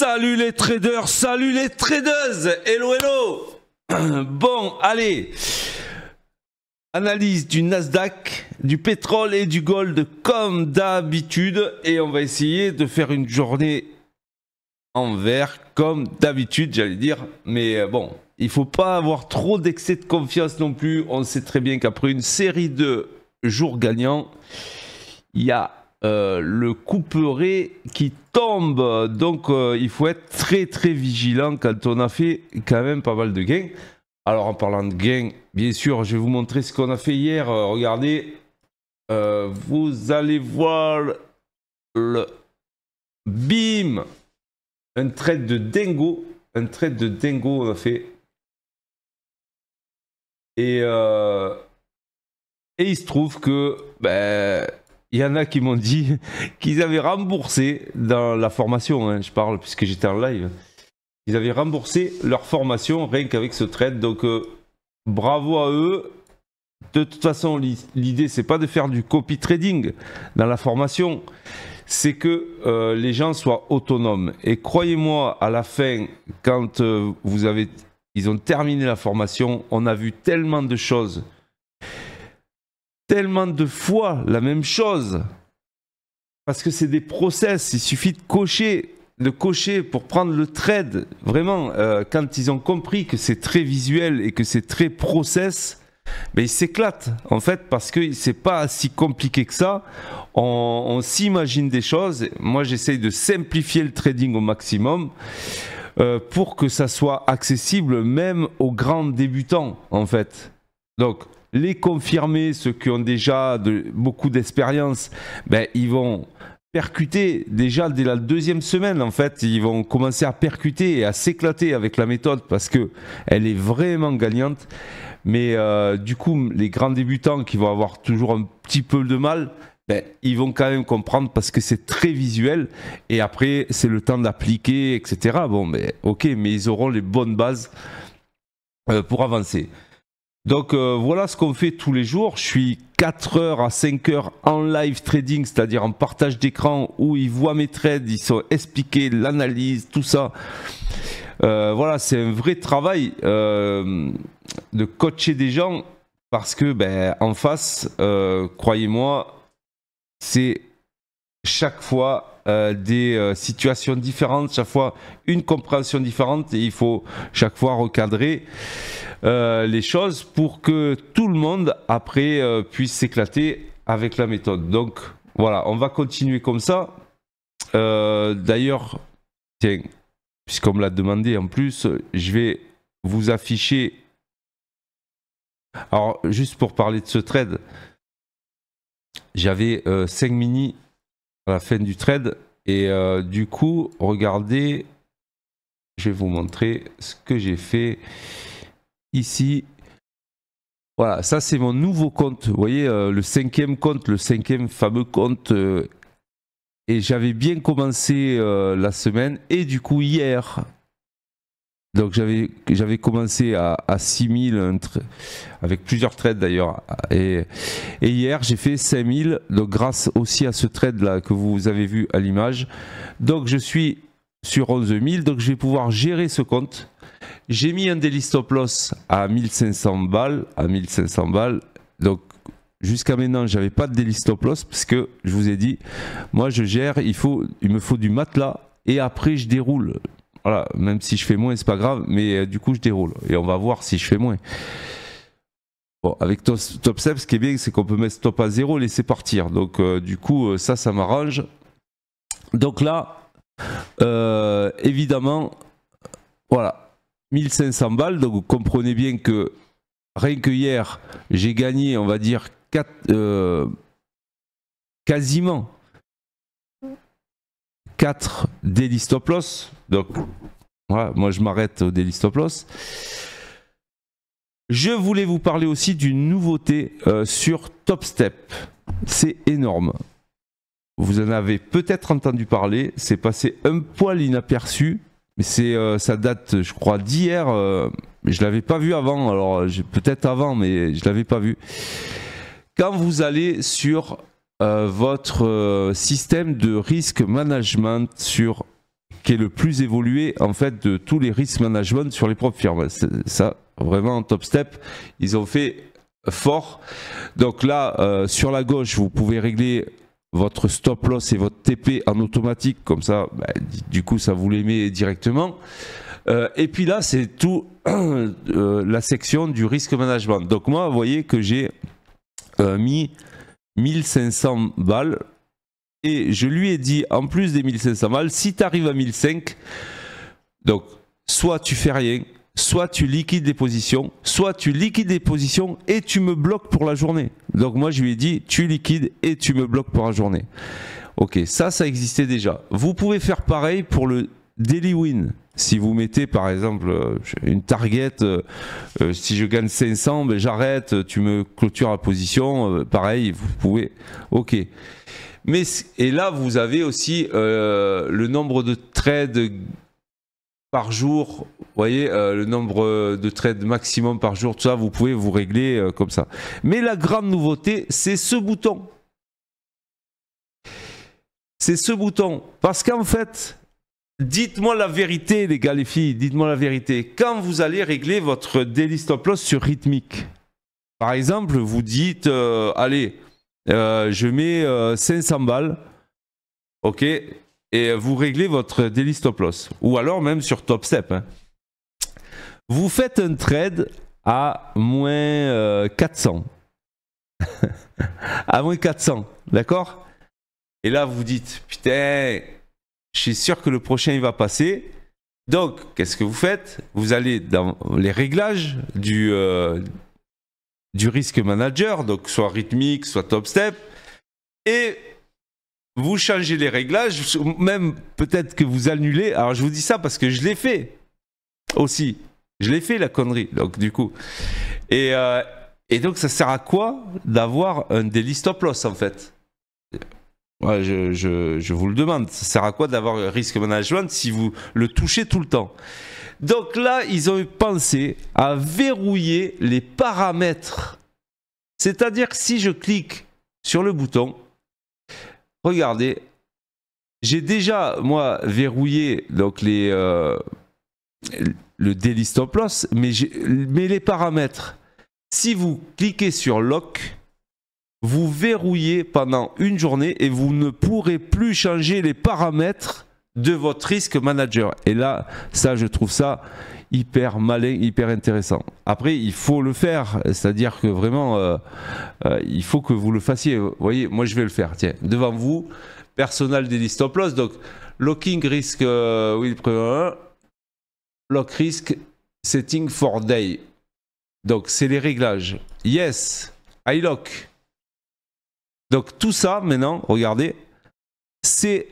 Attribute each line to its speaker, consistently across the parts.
Speaker 1: Salut les traders, salut les tradeuses. Hello, hello. Bon, allez. Analyse du Nasdaq, du pétrole et du gold comme d'habitude. Et on va essayer de faire une journée en vert comme d'habitude, j'allais dire. Mais bon, il ne faut pas avoir trop d'excès de confiance non plus. On sait très bien qu'après une série de jours gagnants, il y a le couperet qui tombe. Donc il faut être très très vigilant quand on a fait quand même pas mal de gains. Alors en parlant de gains, bien sûr, je vais vous montrer ce qu'on a fait hier. Regardez, vous allez voir le bim, un trade de dingo. Un trade de dingo on a fait. Et il se trouve que il y en a qui m'ont dit qu'ils avaient remboursé dans la formation, hein, je parle puisque j'étais en live, ils avaient remboursé leur formation rien qu'avec ce trade, donc bravo à eux. De toute façon, l'idée c'est pas de faire du copy trading dans la formation, c'est que les gens soient autonomes. Et croyez-moi, à la fin, quand ils ont terminé la formation, on a vu tellement de choses. Tellement de fois la même chose, parce que c'est des process, il suffit de cocher pour prendre le trade. Vraiment, quand ils ont compris que c'est très visuel et que c'est très process, ils s'éclatent en fait, parce que c'est pas si compliqué que ça. On s'imagine des choses. Moi j'essaye de simplifier le trading au maximum pour que ça soit accessible même aux grands débutants en fait. Donc les confirmés, ceux qui ont déjà beaucoup d'expérience, ils vont percuter déjà dès la deuxième semaine en fait. Ils vont commencer à percuter et à s'éclater avec la méthode parce qu'elle est vraiment gagnante. Mais du coup, les grands débutants qui vont avoir toujours un petit peu de mal, ils vont quand même comprendre parce que c'est très visuel. Et après, c'est le temps d'appliquer, etc. Bon, ok, mais ils auront les bonnes bases pour avancer. Donc voilà ce qu'on fait tous les jours. Je suis 4 heures à 5 heures en live trading, c'est-à-dire en partage d'écran où ils voient mes trades, ils sont expliqués, l'analyse, tout ça. Voilà, c'est un vrai travail de coacher des gens parce que en face, croyez-moi, c'est chaque fois des situations différentes, chaque fois une compréhension différente et il faut chaque fois recadrer les choses pour que tout le monde après puisse s'éclater avec la méthode. Donc voilà, on va continuer comme ça. D'ailleurs, tiens, puisqu'on me l'a demandé en plus, je vais vous afficher. Alors juste pour parler de ce trade, j'avais 5 mini à la fin du trade et du coup regardez, je vais vous montrer ce que j'ai fait ici. Voilà, ça c'est mon nouveau compte, vous voyez, le 5e compte, le 5e fameux compte, et j'avais bien commencé la semaine et du coup hier, donc j'avais commencé à 6000 avec plusieurs trades d'ailleurs, et hier j'ai fait 5000, donc grâce aussi à ce trade là que vous avez vu à l'image. Donc je suis sur 11 000, donc je vais pouvoir gérer ce compte. J'ai mis un daily stop loss à 1500 balles, donc jusqu'à maintenant j'avais pas de daily stop loss parce que je vous ai dit, moi je gère, il me faut du matelas et après je déroule. Voilà, même si je fais moins, c'est pas grave, mais du coup je déroule et on va voir si je fais moins. Bon, avec Top Step, ce qui est bien, c'est qu'on peut mettre stop à 0 et laisser partir. Donc du coup, ça m'arrange. Donc là, évidemment, voilà, 1500 balles. Donc vous comprenez bien que rien que hier, j'ai gagné, on va dire, quasiment 4 daily stop loss. Donc voilà, moi je m'arrête au daily stop loss. Je voulais vous parler aussi d'une nouveauté sur Top Step. C'est énorme. Vous en avez peut-être entendu parler. C'est passé un poil inaperçu. Mais ça date, je crois, d'hier. Je ne l'avais pas vu avant. Alors peut-être avant, mais je ne l'avais pas vu. Quand vous allez sur votre système de risk management sur qui est le plus évolué en fait de tous les risk management sur les propres firmes. Ça, vraiment, Top Step, ils ont fait fort. Donc là, sur la gauche, vous pouvez régler votre stop loss et votre TP en automatique, comme ça, bah, du coup, ça vous les met directement. Et puis là, c'est tout la section du risk management. Donc moi, vous voyez que j'ai mis 1500 balles. Et je lui ai dit, en plus des 1500 balles, si tu arrives à 1005, donc soit tu fais rien, soit tu liquides les positions, soit tu liquides les positions et tu me bloques pour la journée. Donc moi je lui ai dit, tu liquides et tu me bloques pour la journée. Ok, ça existait déjà. Vous pouvez faire pareil pour le daily win. Si vous mettez par exemple une target, si je gagne 500, ben j'arrête, tu me clôtures la position, pareil, vous pouvez. Ok. Mais, et là, vous avez aussi le nombre de trades par jour, vous voyez, le nombre de trades maximum par jour, tout ça, vous pouvez vous régler comme ça. Mais la grande nouveauté, c'est ce bouton. C'est ce bouton. Parce qu'en fait, dites-moi la vérité, les gars, les filles, dites-moi la vérité. Quand vous allez régler votre daily stop loss sur rythmique, par exemple, vous dites, allez, je mets 500 balles, ok, et vous réglez votre daily stop loss, ou alors même sur Top Step. Hein. Vous faites un trade à moins 400, à moins 400, d'accord? Et là vous dites, putain, je suis sûr que le prochain il va passer. Donc, qu'est-ce que vous faites? Vous allez dans les réglages du risk manager, donc soit rythmique, soit Top Step, et vous changez les réglages, même peut-être que vous annulez. Alors je vous dis ça parce que je l'ai fait aussi, je l'ai fait la connerie, donc du coup. Et donc ça sert à quoi d'avoir un daily stop loss en fait? Ouais, je vous le demande, ça sert à quoi d'avoir un risk management si vous le touchez tout le temps? Donc là, ils ont pensé à verrouiller les paramètres. C'est-à-dire que si je clique sur le bouton, regardez, j'ai déjà, moi, verrouillé donc le daily stop loss, mais les paramètres. Si vous cliquez sur Lock, vous verrouillez pendant une journée et vous ne pourrez plus changer les paramètres de votre risk manager. Et là, ça, je trouve ça hyper malin, hyper intéressant. Après, il faut le faire, c'est-à-dire que vraiment, il faut que vous le fassiez. Vous voyez, moi, je vais le faire. Tiens, devant vous, personal daily stop loss. Donc, locking risk, oui, lock risk setting for day. Donc, c'est les réglages. Yes, I lock. Donc, tout ça, maintenant, regardez, c'est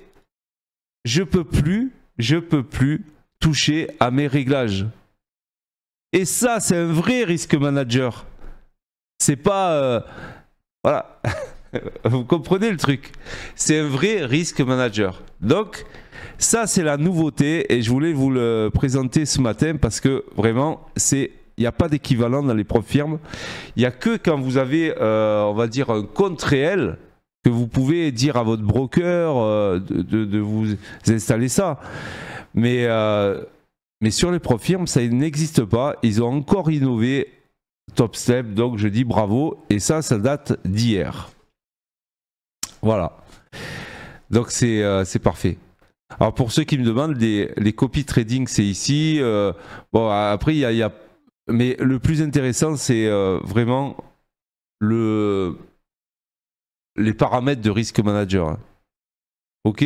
Speaker 1: je peux plus toucher à mes réglages. Et ça, c'est un vrai risk manager. C'est pas... voilà. Vous comprenez le truc? C'est un vrai risk manager. Donc, ça, c'est la nouveauté et je voulais vous le présenter ce matin parce que vraiment, il n'y a pas d'équivalent dans les propres firmes. Il n'y a que quand vous avez, on va dire, un compte réel que vous pouvez dire à votre broker de vous installer ça. Mais sur les propres firmes, ça n'existe pas. Ils ont encore innové Top Step, donc je dis bravo. Et ça date d'hier. Voilà. Donc c'est parfait. Alors pour ceux qui me demandent, les copy trading, c'est ici. Bon, après, il y a... Mais le plus intéressant, c'est vraiment les paramètres de risk manager. Ok?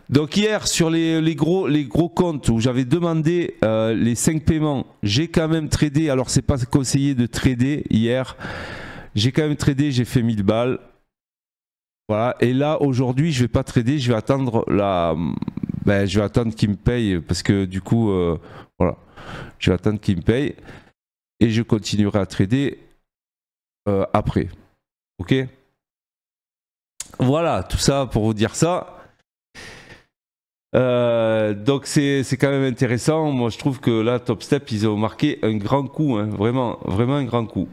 Speaker 1: Donc hier, sur les gros comptes où j'avais demandé les 5 paiements, j'ai quand même tradé. Alors, c'est pas conseillé de trader hier. J'ai quand même tradé, j'ai fait 1000 balles. Voilà. Et là, aujourd'hui, je vais pas trader. Je vais attendre je vais attendre qu'il me paye parce que du coup, voilà. Je vais attendre qu'il me paye et je continuerai à trader après. Ok? Voilà, tout ça pour vous dire ça. Donc c'est quand même intéressant. Moi je trouve que là Top Step ils ont marqué un grand coup, hein, vraiment un grand coup,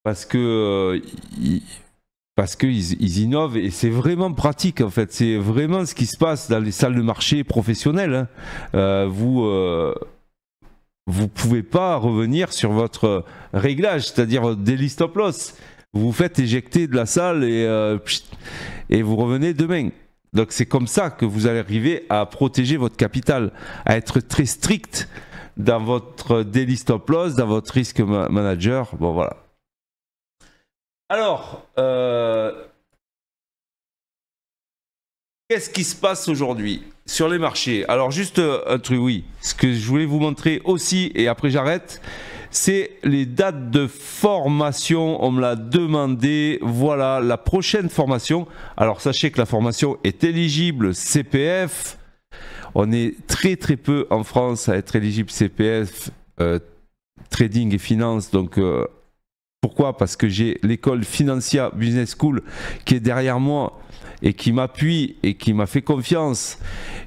Speaker 1: parce que parce qu'ils innovent et c'est vraiment pratique en fait. C'est vraiment ce qui se passe dans les salles de marché professionnelles. Hein. Vous pouvez pas revenir sur votre réglage, c'est-à-dire votre daily stop loss. Vous vous faites éjecter de la salle et vous revenez demain. Donc c'est comme ça que vous allez arriver à protéger votre capital, à être très strict dans votre daily stop loss, dans votre risk manager. Bon voilà. Alors, qu'est-ce qui se passe aujourd'hui sur les marchés? Alors juste un truc, oui, ce que je voulais vous montrer aussi, et après j'arrête, c'est les dates de formation. On me l'a demandé. Voilà, la prochaine formation. Alors sachez que la formation est éligible CPF. On est très très peu en France à être éligible CPF, trading et finance. Donc pourquoi? Parce que j'ai l'école Financia Business School qui est derrière moi et qui m'appuie et qui m'a fait confiance.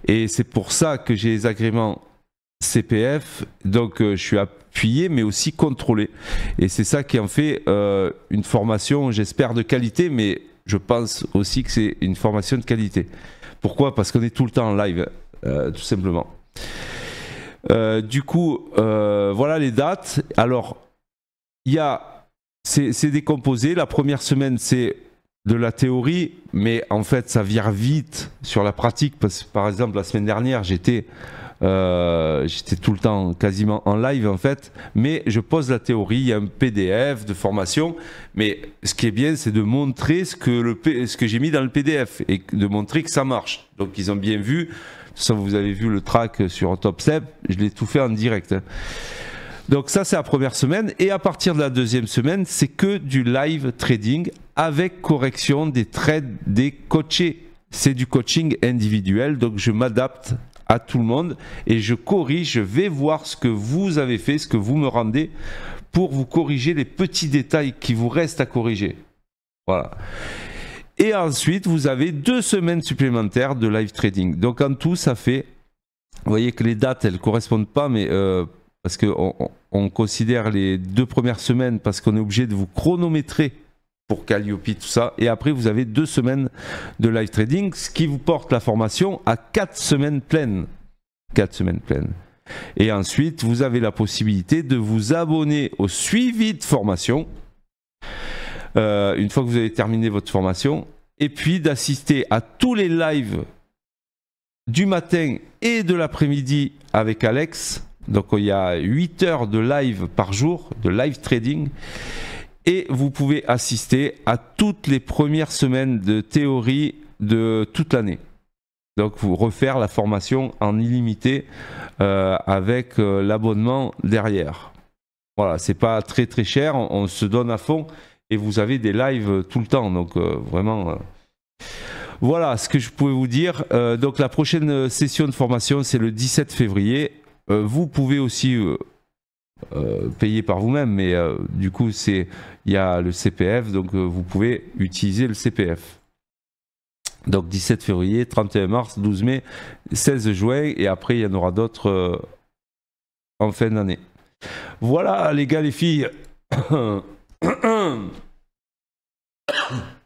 Speaker 1: Et c'est pour ça que j'ai les agréments CPF. Donc je suis appuyé mais aussi contrôlé. Et c'est ça qui en fait une formation, j'espère, de qualité, mais je pense aussi que c'est une formation de qualité. Pourquoi? Parce qu'on est tout le temps en live, tout simplement. Du coup, voilà les dates. Alors, il y a... C'est décomposé. La première semaine, c'est de la théorie, mais en fait, ça vire vite sur la pratique. Parce que, par exemple, la semaine dernière, j'étais tout le temps quasiment en live, en fait. Mais je pose la théorie, il y a un PDF de formation. Mais ce qui est bien, c'est de montrer ce que j'ai mis dans le PDF et de montrer que ça marche. Donc, ils ont bien vu. Ça, vous avez vu le track sur TopStep. Je l'ai tout fait en direct. Hein. Donc ça, c'est la première semaine. Et à partir de la deuxième semaine, c'est que du live trading avec correction des trades des coachés. C'est du coaching individuel. Donc je m'adapte à tout le monde et je corrige. Je vais voir ce que vous avez fait, ce que vous me rendez pour vous corriger les petits détails qui vous restent à corriger. Voilà. Et ensuite, vous avez 2 semaines supplémentaires de live trading. Donc en tout, ça fait... Vous voyez que les dates, elles ne correspondent pas, mais... parce qu'on considère les 2 premières semaines parce qu'on est obligé de vous chronométrer pour Calliope, tout ça. Et après, vous avez 2 semaines de live trading, ce qui vous porte la formation à 4 semaines pleines. 4 semaines pleines. Et ensuite, vous avez la possibilité de vous abonner au suivi de formation, une fois que vous avez terminé votre formation, et puis d'assister à tous les lives du matin et de l'après-midi avec Alex. Donc il y a 8 heures de live par jour, de live trading. Et vous pouvez assister à toutes les premières semaines de théorie de toute l'année. Donc vous refaire la formation en illimité avec l'abonnement derrière. Voilà, c'est pas très très cher, on se donne à fond et vous avez des lives tout le temps. Donc vraiment... Voilà ce que je pouvais vous dire. Donc la prochaine session de formation, c'est le 17 février. Vous pouvez aussi payer par vous-même, mais du coup, il y a le CPF, donc vous pouvez utiliser le CPF. Donc 17 février, 31 mars, 12 mai, 16 juin, et après, il y en aura d'autres en fin d'année. Voilà, les gars, les filles.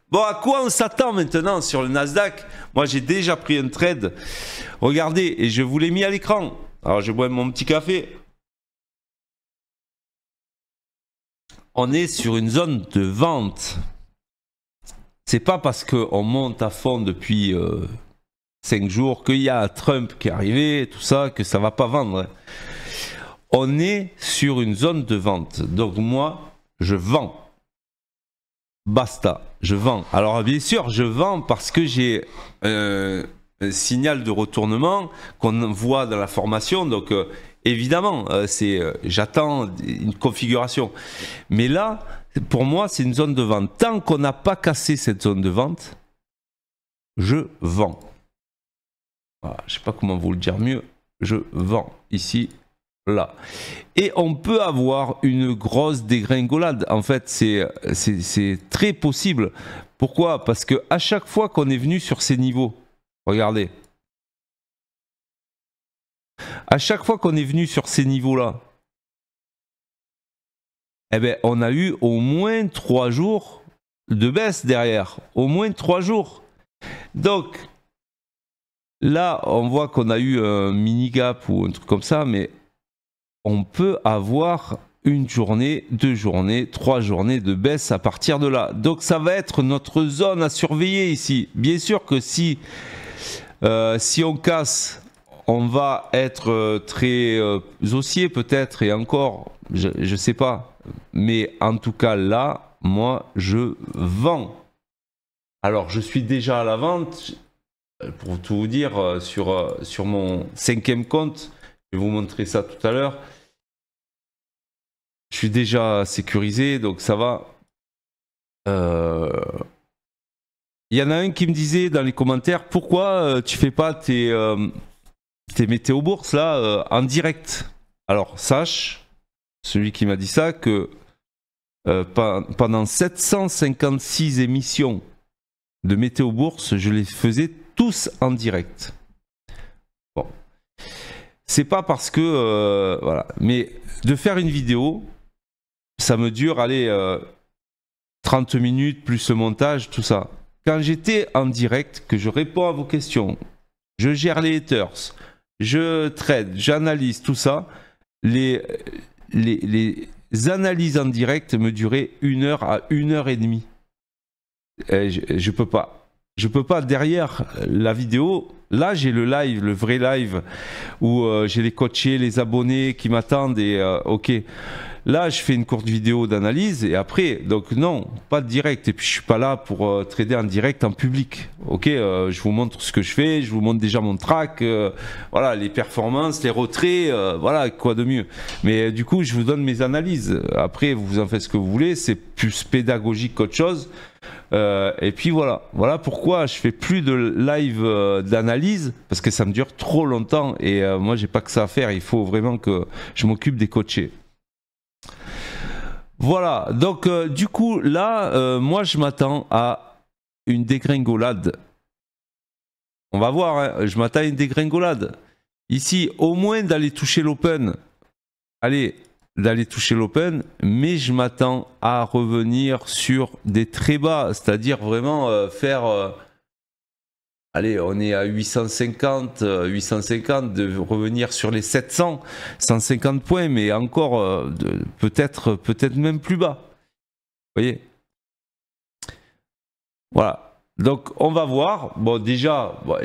Speaker 1: Bon, à quoi on s'attend maintenant sur le Nasdaq? Moi, j'ai déjà pris un trade. Regardez, et je vous l'ai mis à l'écran. Alors, je bois mon petit café. On est sur une zone de vente. C'est pas parce qu'on monte à fond depuis 5 jours qu'il y a Trump qui est arrivé, tout ça, que ça va pas vendre. On est sur une zone de vente. Donc, moi, je vends. Basta, je vends. Alors bien sûr, je vends parce que j'ai un signal de retournement qu'on voit dans la formation. Donc évidemment, j'attends une configuration. Mais là, pour moi, c'est une zone de vente. Tant qu'on n'a pas cassé cette zone de vente, je vends. Voilà, je ne sais pas comment vous le dire mieux. Je vends ici. Là. Et on peut avoir une grosse dégringolade. En fait, c'est très possible. Pourquoi? Parce que à chaque fois qu'on est venu sur ces niveaux, regardez. À chaque fois qu'on est venu sur ces niveaux-là, eh ben, on a eu au moins 3 jours de baisse derrière, au moins 3 jours. Donc là, on voit qu'on a eu un mini gap ou un truc comme ça, mais on peut avoir une journée, 2 journées, 3 journées de baisse à partir de là. Donc ça va être notre zone à surveiller ici. Bien sûr que si on casse, on va être très haussier peut-être, et encore, je ne sais pas. Mais en tout cas là, moi je vends. Alors je suis déjà à la vente, pour tout vous dire, sur mon 5e compte. Je vais vous montrer ça tout à l'heure. Je suis déjà sécurisé, donc ça va. Il y en a un qui me disait dans les commentaires, pourquoi tu fais pas tes météo bourses là en direct? Alors sache, celui qui m'a dit ça, que pendant 756 émissions de météo bourse, je les faisais tous en direct. Bon, c'est pas parce que voilà, mais de faire une vidéo, ça me dure, allez, 30 minutes plus le montage, tout ça. Quand j'étais en direct, que je réponds à vos questions, je gère les haters, je trade, j'analyse tout ça, les analyses en direct me duraient 1 heure à 1 heure et demie. Je peux pas. Je peux pas, derrière la vidéo, là j'ai le live, le vrai live, où j'ai les coachés, les abonnés qui m'attendent et ok. Là je fais une courte vidéo d'analyse et après, donc non, pas de direct. Et puis je suis pas là pour trader en direct en public. Ok, je vous montre ce que je fais, je vous montre déjà mon track, voilà, les performances, les retraits, voilà, quoi de mieux. Mais du coup je vous donne mes analyses. Après vous en faites ce que vous voulez, c'est plus pédagogique qu'autre chose. Et puis voilà pourquoi je fais plus de live d'analyse, parce que ça me dure trop longtemps et moi j'ai pas que ça à faire, il faut vraiment que je m'occupe des coachés. Voilà, donc du coup là moi je m'attends à une dégringolade. On va voir, hein, je m'attends à une dégringolade ici, au moins d'aller toucher l'open. Allez, d'aller toucher l'open, mais je m'attends à revenir sur des très bas, c'est-à-dire vraiment faire allez, on est à 850 de revenir sur les 700, 150 points, mais encore peut-être même plus bas. Vous voyez? Voilà, donc on va voir. Bon, déjà bon,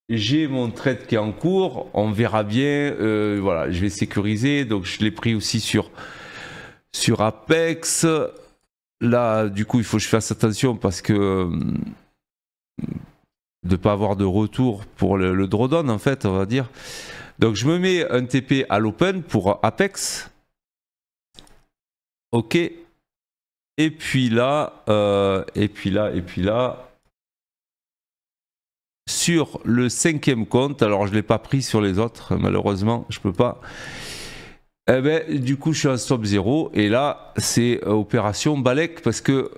Speaker 1: j'ai mon trade qui est en cours, on verra bien, voilà, je vais sécuriser, donc je l'ai pris aussi sur Apex. Là, du coup, il faut que je fasse attention parce que de ne pas avoir de retour pour le drawdown, en fait, on va dire. Donc je me mets un TP à l'open pour Apex. Ok. Et puis là, sur le 5e compte, alors je ne l'ai pas pris sur les autres, malheureusement, je peux pas. Eh ben, du coup, je suis en stop 0 et là, c'est opération Balek parce que,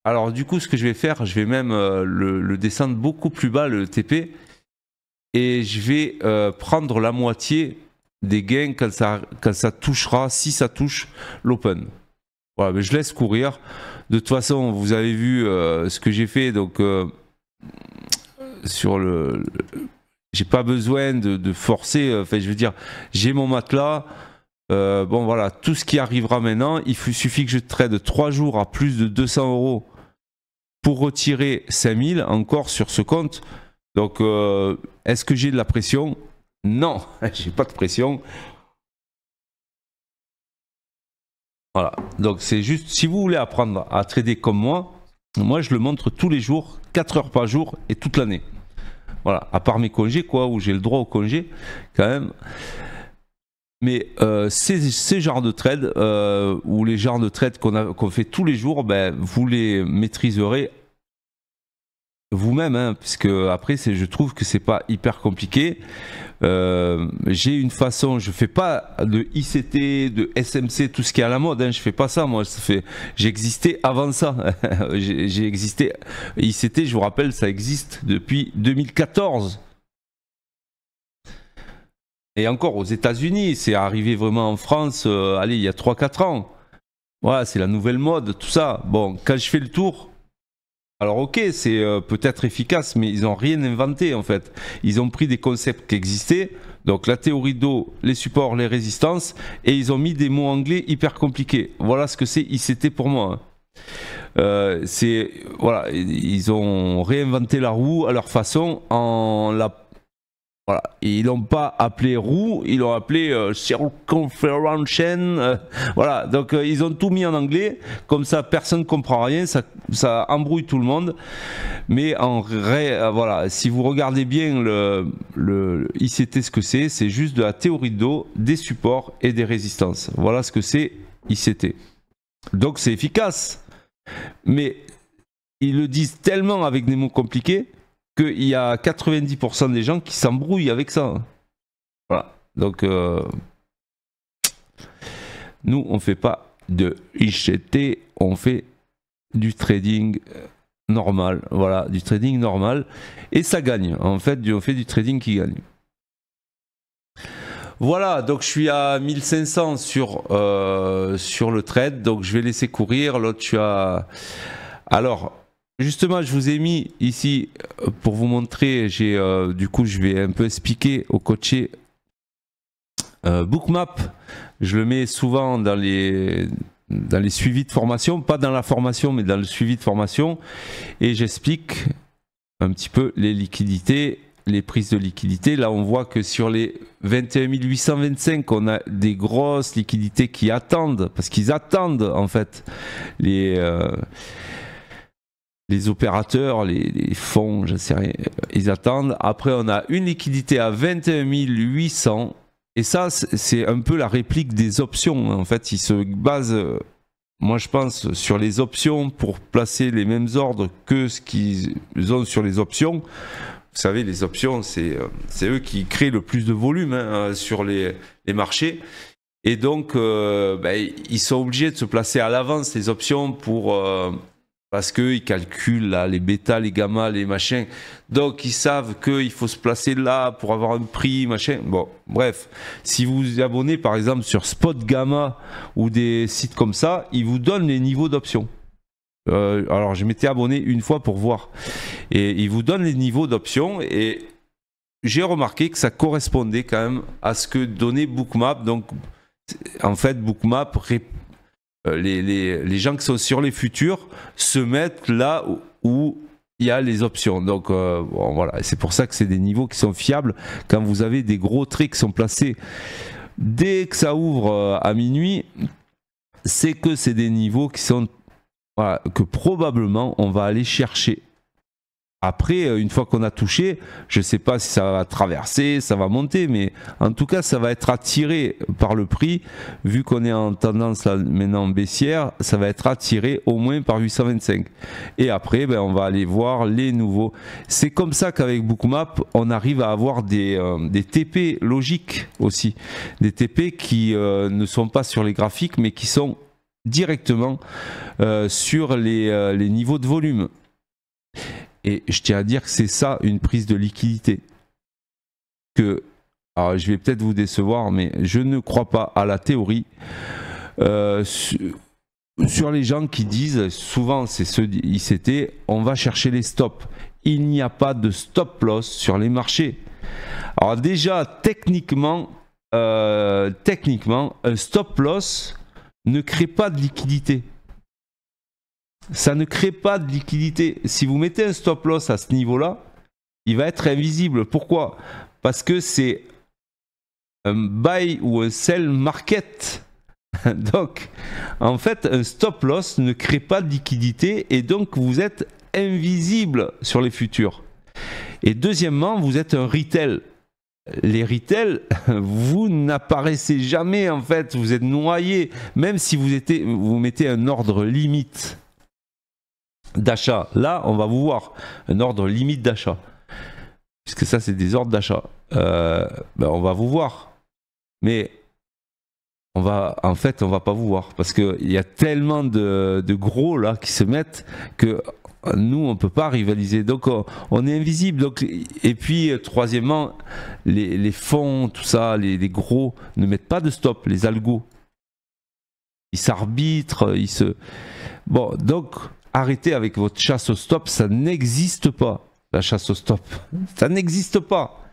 Speaker 1: alors du coup, ce que je vais faire, je vais même le descendre beaucoup plus bas, le TP, et je vais prendre la moitié des gains quand ça touchera, si ça touche l'open. Voilà, mais je laisse courir. De toute façon, vous avez vu ce que j'ai fait, donc sur j'ai pas besoin de forcer, enfin je veux dire, j'ai mon matelas. Bon voilà, tout ce qui arrivera maintenant, il suffit que je trade 3 jours à plus de 200 € pour retirer 5000 encore sur ce compte. Donc est-ce que j'ai de la pression? Non, j'ai pas de pression. Voilà, donc c'est juste, si vous voulez apprendre à trader comme moi je le montre tous les jours, 4 heures par jour et toute l'année. Voilà, à part mes congés quoi, où j'ai le droit au congé quand même. Mais ces genres de trades, ou les genres de trades qu'on fait tous les jours, ben, vous les maîtriserez vous-même, hein, puisque après je trouve que c'est pas hyper compliqué. J'ai une façon, je fais pas de ICT, de SMC, tout ce qui est à la mode, hein, je fais pas ça moi, j'ai existé avant ça. J'ai existé, ICT je vous rappelle, ça existe depuis 2014. Et encore aux États-Unis, c'est arrivé vraiment en France, allez, il y a 3-4 ans. Voilà, c'est la nouvelle mode, tout ça. Bon, quand je fais le tour, alors ok, c'est peut-être efficace, mais ils n'ont rien inventé en fait. Ils ont pris des concepts qui existaient, donc la théorie d'eau, les supports, les résistances, et ils ont mis des mots anglais hyper compliqués. Voilà ce que c'est ICT pour moi. Hein. Voilà, ils ont réinventé la roue à leur façon en la voilà. Et ils l'ont pas appelé roue, ils l'ont appelé circumferential. Voilà, donc ils ont tout mis en anglais, comme ça personne ne comprend rien, ça embrouille tout le monde. Mais en vrai, voilà, si vous regardez bien le ICT, ce que c'est juste de la théorie d'eau, des supports et des résistances. Voilà ce que c'est ICT. Donc c'est efficace. Mais ils le disent tellement avec des mots compliqués qu'il y a 90% des gens qui s'embrouillent avec ça. Voilà. Donc, nous, on ne fait pas de ICT, on fait du trading normal. Voilà, du trading normal. Et ça gagne. En fait, on fait du trading qui gagne. Voilà, donc je suis à 1500 sur le trade, donc je vais laisser courir. L'autre, je suis à... Alors, justement, je vous ai mis ici pour vous montrer, du coup, je vais un peu expliquer au coaché Bookmap. Je le mets souvent dans les suivis de formation, pas dans la formation, mais dans le suivi de formation. Et j'explique un petit peu les liquidités, les prises de liquidité. Là, on voit que sur les 21 825, on a des grosses liquidités qui attendent, parce qu'ils attendent en fait les opérateurs, les fonds, je ne sais rien, ils attendent. Après, on a une liquidité à 21 800. Et ça, c'est un peu la réplique des options. En fait, ils se basent, moi je pense, sur les options pour placer les mêmes ordres que ce qu'ils ont sur les options. Vous savez, les options, c'est eux qui créent le plus de volume hein, sur les marchés. Et donc, ils sont obligés de se placer à l'avance, les options, parce qu'ils calculent là, les bêtas, les gammas, les machins. Donc, ils savent qu'il faut se placer là pour avoir un prix, machin. Bon, bref. Si vous vous abonnez, par exemple, sur Spot Gamma ou des sites comme ça, ils vous donnent les niveaux d'options. Alors je m'étais abonné une fois pour voir et il vous donne les niveaux d'options et j'ai remarqué que ça correspondait quand même à ce que donnait Bookmap. Donc en fait Bookmap, les gens qui sont sur les futurs se mettent là où il y a les options. Donc bon, voilà, c'est pour ça que c'est des niveaux qui sont fiables. Quand vous avez des gros traits qui sont placés dès que ça ouvre à minuit, c'est que c'est des niveaux qui sont voilà, que probablement on va aller chercher. Après, une fois qu'on a touché, je ne sais pas si ça va traverser, ça va monter, mais en tout cas, ça va être attiré par le prix. Vu qu'on est en tendance là, maintenant baissière, ça va être attiré au moins par 825. Et après, on va aller voir les nouveaux. C'est comme ça qu'avec Bookmap, on arrive à avoir des TP logiques aussi. Des TP qui ne sont pas sur les graphiques, mais qui sont directement sur les niveaux de volume. Et je tiens à dire que c'est ça une prise de liquidité. Alors je vais peut-être vous décevoir, mais je ne crois pas à la théorie sur les gens qui disent, souvent c'est ceux d'ICT, on va chercher les stops. Il n'y a pas de stop loss sur les marchés. Alors déjà, techniquement, un stop loss ne crée pas de liquidité. Ça ne crée pas de liquidité. Si vous mettez un stop loss à ce niveau-là, il va être invisible. Pourquoi? Parce que c'est un buy ou un sell market. Donc, en fait, un stop loss ne crée pas de liquidité et donc vous êtes invisible sur les futurs. Et deuxièmement, vous êtes un retail. Les retail, vous n'apparaissez jamais en fait, vous êtes noyé, même si vous mettez un ordre limite d'achat. Là, on va vous voir un ordre limite d'achat, puisque ça, c'est des ordres d'achat. On va vous voir, mais on va pas vous voir parce qu'il y a tellement de gros là qui se mettent que nous, on ne peut pas rivaliser. Donc, on est invisible. Donc, et puis, troisièmement, les fonds, tout ça, les gros ne mettent pas de stop, les algos. il s'arbitre, il se... Bon, donc arrêtez avec votre chasse au stop, ça n'existe pas, la chasse au stop. Ça n'existe pas.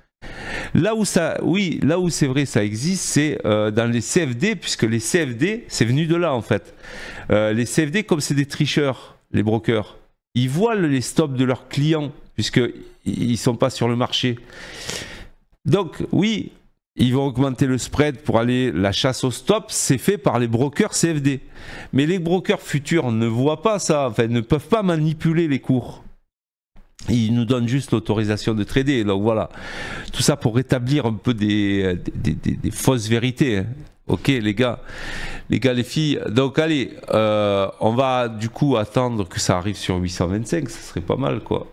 Speaker 1: Là où ça, oui, là où c'est vrai, ça existe, c'est dans les CFD, puisque les CFD, c'est venu de là en fait. Les CFD, comme c'est des tricheurs, les brokers, ils voilent les stops de leurs clients, puisqu'ils ne sont pas sur le marché. Donc, oui, ils vont augmenter le spread pour aller la chasse au stop, c'est fait par les brokers CFD. Mais les brokers futurs ne voient pas ça, enfin, ne peuvent pas manipuler les cours. Ils nous donnent juste l'autorisation de trader. Donc voilà, tout ça pour rétablir un peu des fausses vérités. Hein. Ok les gars, les filles. Donc allez, on va du coup attendre que ça arrive sur 825, ça serait pas mal quoi.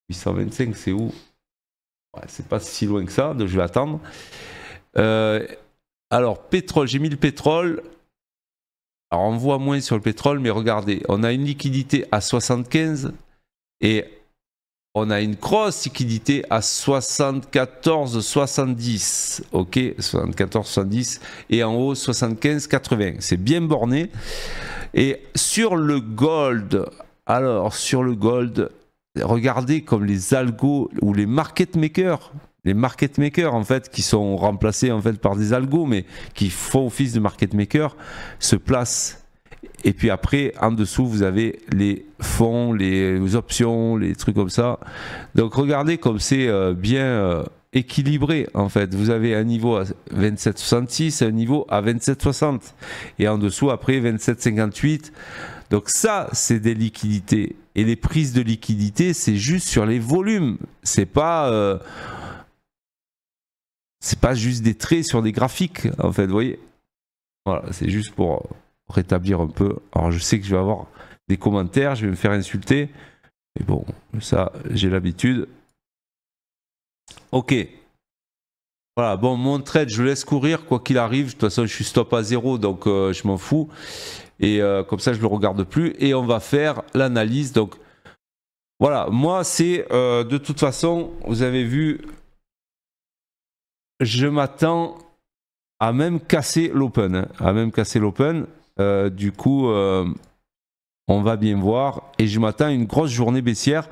Speaker 1: 825 c'est où? Ouais, c'est pas si loin que ça, donc je vais attendre. Alors pétrole, j'ai mis le pétrole. Alors on voit moins sur le pétrole, mais regardez, on a une liquidité à 75 et on a une grosse liquidité à 74,70. Ok, 74,70 et en haut 75,80. C'est bien borné. Et sur le gold, alors sur le gold, regardez comme les algos ou les market makers. Les market makers en fait qui sont remplacés en fait par des algos mais qui font office de market makers se placent. Et puis après, en dessous, vous avez les fonds, les options, les trucs comme ça. Donc regardez comme c'est bien équilibré en fait. Vous avez un niveau à 27,66, un niveau à 27,60. Et en dessous, après 27,58. Donc ça, c'est des liquidités. Et les prises de liquidité, c'est juste sur les volumes. C'est pas juste des traits sur des graphiques, en fait, vous voyez. Voilà, c'est juste pour rétablir un peu. Alors je sais que je vais avoir des commentaires, je vais me faire insulter. Mais bon, ça, j'ai l'habitude. Ok. Voilà, bon, mon trade, je le laisse courir, quoi qu'il arrive. De toute façon, je suis stop à 0, donc je m'en fous. Et comme ça, je ne le regarde plus. Et on va faire l'analyse. Donc, voilà, moi, c'est de toute façon, vous avez vu, je m'attends à même casser l'open. Hein, à même casser l'open. Du coup, on va bien voir. Et je m'attends à une grosse journée baissière.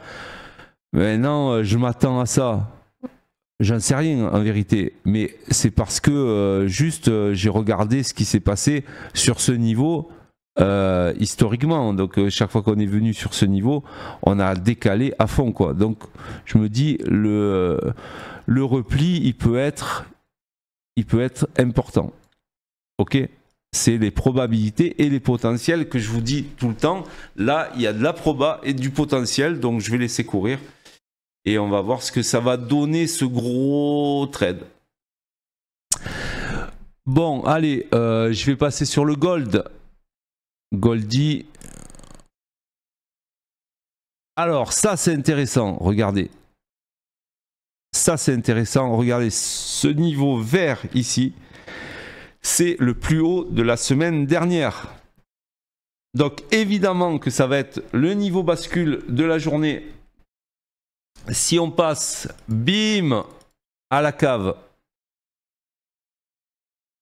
Speaker 1: Maintenant, je m'attends à ça. J'en sais rien en vérité. Mais c'est parce que juste j'ai regardé ce qui s'est passé sur ce niveau historiquement. Donc chaque fois qu'on est venu sur ce niveau, on a décalé à fond, quoi. Donc je me dis, le repli, il peut être important. Ok ? C'est les probabilités et les potentiels que je vous dis tout le temps. Là, il y a de la proba et du potentiel, donc je vais laisser courir. Et on va voir ce que ça va donner, ce gros trade. Bon, allez, je vais passer sur le gold. Goldie. Alors, ça, c'est intéressant. Regardez. Ça, c'est intéressant. Regardez, ce niveau vert ici. C'est le plus haut de la semaine dernière. Donc évidemment que ça va être le niveau bascule de la journée. Si on passe, bim, à la cave,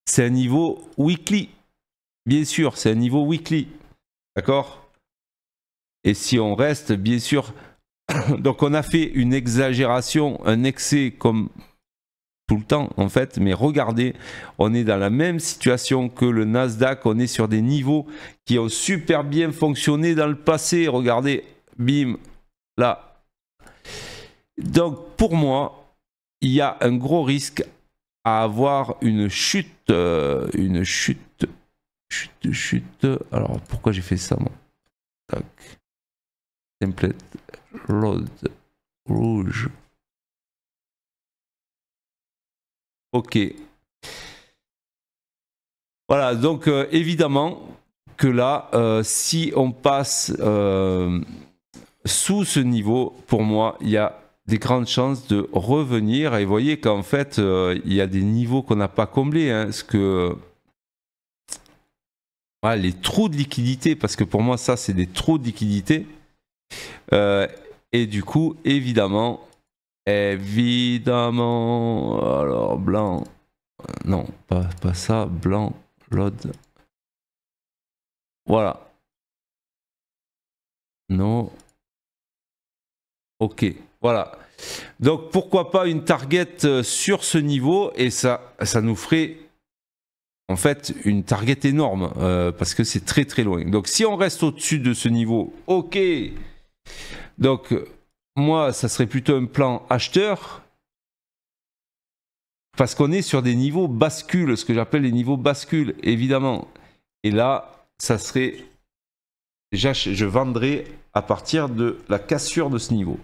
Speaker 1: c'est un niveau weekly. Bien sûr, c'est un niveau weekly. D'accord ? Et si on reste, bien sûr, donc on a fait une exagération, un excès comme tout le temps en fait, mais regardez, on est dans la même situation que le Nasdaq, on est sur des niveaux qui ont super bien fonctionné dans le passé, regardez, bim, là. Donc pour moi, il y a un gros risque à avoir une chute, chute, alors pourquoi j'ai fait ça moi? Tac. Template, load, rouge. Ok. Voilà, donc évidemment que là, si on passe sous ce niveau, pour moi, il y a des grandes chances de revenir. Et vous voyez qu'en fait, il y a des niveaux qu'on n'a pas comblés. Hein, parce que voilà, les trous de liquidité, parce que pour moi, ça, c'est des trous de liquidité. Et du coup, évidemment, alors blanc, non, pas ça, blanc, load. Voilà. Non. Ok. Voilà. Donc pourquoi pas une target sur ce niveau et ça nous ferait en fait une target énorme parce que c'est très très loin. Donc si on reste au-dessus de ce niveau, ok. Donc moi ça serait plutôt un plan acheteur parce qu'on est sur des niveaux bascules, ce que j'appelle les niveaux bascules évidemment. Et là ça serait déjà je vendrais à partir de la cassure de ce niveau.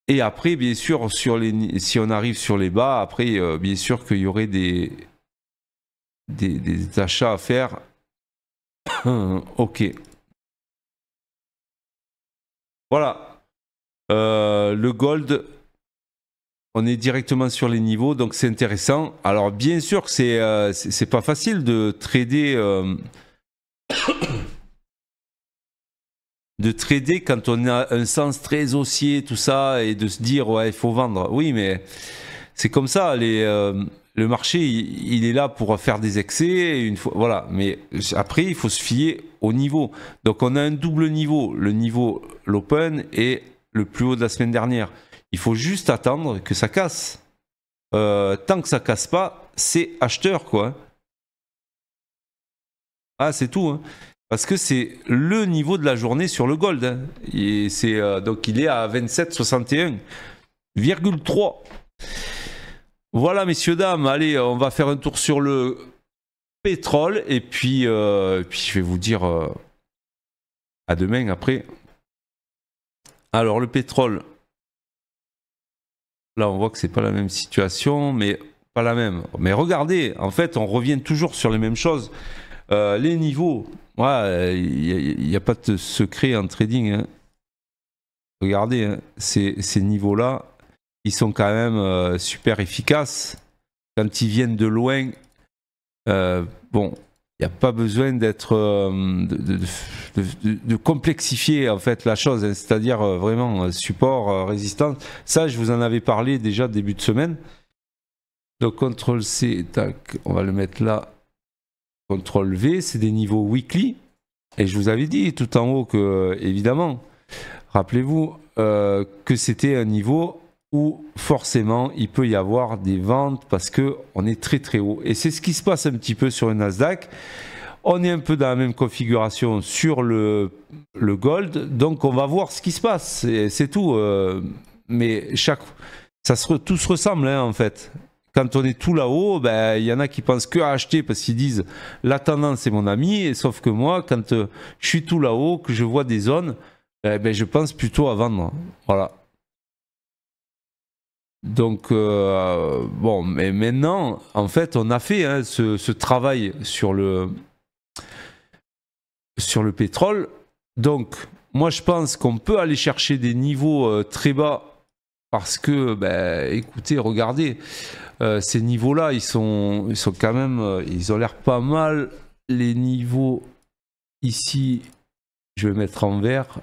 Speaker 1: Et après, bien sûr, si on arrive sur les bas, après, bien sûr qu'il y aurait des achats à faire. Ok. Voilà. Le gold, on est directement sur les niveaux, donc c'est intéressant. Alors, bien sûr que c'est pas facile de trader. De trader quand on a un sens très haussier, tout ça, et de se dire ouais il faut vendre. Oui mais c'est comme ça, le marché il est là pour faire des excès, une fois, voilà. Mais après il faut se fier au niveau. Donc on a un double niveau, le niveau l'open et le plus haut de la semaine dernière. Il faut juste attendre que ça casse. Tant que ça casse pas, c'est acheteur quoi. Ah c'est tout hein. Parce que c'est le niveau de la journée sur le gold. Hein. Et donc il est à 27,61,3. Voilà messieurs, dames. Allez, on va faire un tour sur le pétrole. Et puis je vais vous dire à demain après. Alors le pétrole. Là on voit que c'est pas la même situation. Mais pas la même. Mais regardez, en fait on revient toujours sur les mêmes choses. Les niveaux. Ouais, il n'y a pas de secret en trading. Hein. Regardez, hein, ces niveaux-là, ils sont quand même super efficaces. Quand ils viennent de loin, bon, il n'y a pas besoin d'être de complexifier en fait la chose. Hein, c'est-à-dire vraiment support, résistance. Ça, je vous en avais parlé déjà début de semaine. Donc CTRL-C, tac, on va le mettre là. CTRL-V, c'est des niveaux weekly. Et je vous avais dit tout en haut que, évidemment, rappelez-vous que c'était un niveau où forcément il peut y avoir des ventes parce qu'on est très très haut. Et c'est ce qui se passe un petit peu sur le Nasdaq. On est un peu dans la même configuration sur le gold. Donc on va voir ce qui se passe. C'est tout. Mais tout se ressemble hein, en fait. Quand on est tout là-haut, ben, y en a qui pensent que à acheter parce qu'ils disent la tendance est mon ami, et sauf que moi, quand je suis tout là-haut, que je vois des zones, ben, je pense plutôt à vendre. Voilà. Donc, bon, mais maintenant, en fait, on a fait hein, ce travail sur le pétrole. Donc, moi, je pense qu'on peut aller chercher des niveaux très bas parce que, ben, écoutez, regardez. Ces niveaux-là, ils sont quand même, ils ont l'air pas mal. Les niveaux ici, je vais mettre en vert.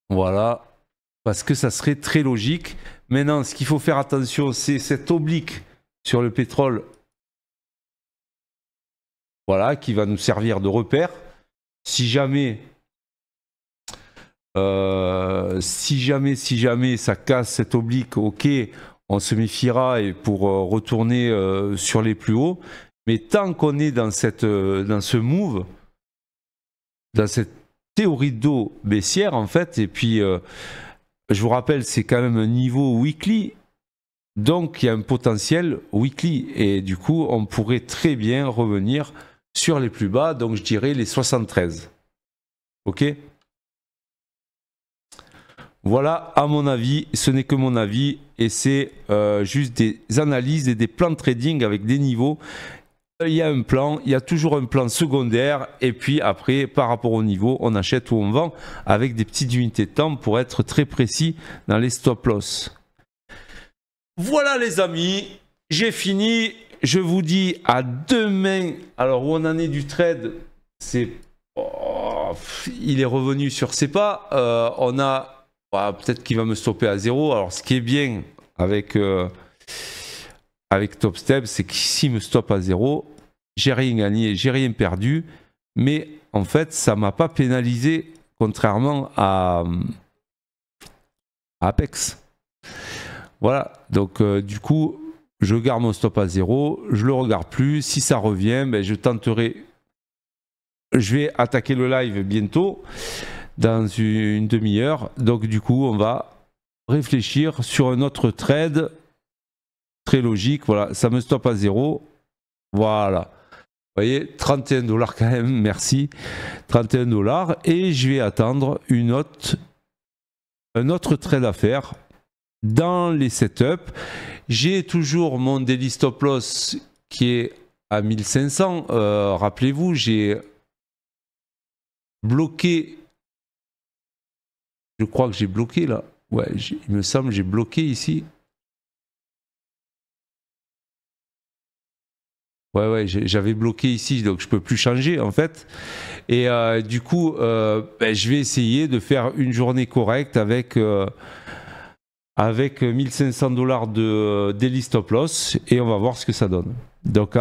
Speaker 1: Voilà, parce que ça serait très logique. Maintenant, ce qu'il faut faire attention, c'est cette oblique sur le pétrole. Voilà, qui va nous servir de repère. Si jamais ça casse cette oblique, ok, on se méfiera et pour retourner sur les plus hauts. Mais tant qu'on est dans ce move, dans cette théorie d'eau baissière en fait, et puis je vous rappelle, c'est quand même un niveau weekly, donc il y a un potentiel weekly et du coup on pourrait très bien revenir sur les plus bas, donc je dirais les 73. Ok ? Voilà, à mon avis, ce n'est que mon avis et c'est juste des analyses et des plans de trading avec des niveaux. Il y a un plan, il y a toujours un plan secondaire et puis après, par rapport au niveau, on achète ou on vend avec des petites unités de temps pour être très précis dans les stop loss. Voilà les amis, j'ai fini. Je vous dis à demain. Alors où on en est du trade, c'est... Oh, il est revenu sur ses pas. On a... Peut-être qu'il va me stopper à 0. Alors ce qui est bien avec avec Top Step, c'est qu'ici, me stop à 0. J'ai rien gagné, j'ai rien perdu. Mais en fait, ça ne m'a pas pénalisé, contrairement à Apex. Voilà, donc du coup, je garde mon stop à 0, je le regarde plus. Si ça revient, ben, je tenterai. Je vais attaquer le live bientôt, dans une demi-heure. Donc du coup, on va réfléchir sur un autre trade très logique. Voilà, ça me stoppe à 0. Voilà. Vous voyez, 31 $ quand même, merci. 31 $. Et je vais attendre un autre trade à faire dans les setups. J'ai toujours mon daily stop loss qui est à 1500. Rappelez-vous, j'ai bloqué. Je crois que j'ai bloqué là. Ouais, il me semble que j'ai bloqué ici. Ouais, j'avais bloqué ici, donc je peux plus changer en fait. Et du coup, ben, je vais essayer de faire une journée correcte avec 1500 $ de daily stop loss et on va voir ce que ça donne. Donc,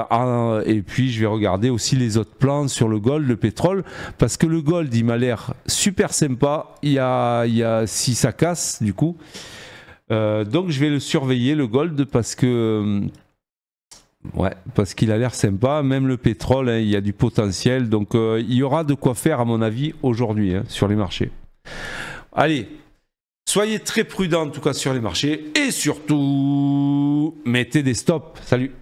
Speaker 1: et puis je vais regarder aussi les autres plans sur le gold, le pétrole, parce que le gold il m'a l'air super sympa. Il y a si ça casse du coup. Donc je vais le surveiller le gold parce que ouais, parce qu'il a l'air sympa. Même le pétrole, hein, il y a du potentiel. Donc il y aura de quoi faire à mon avis aujourd'hui hein, sur les marchés. Allez, soyez très prudents en tout cas sur les marchés et surtout mettez des stops. Salut.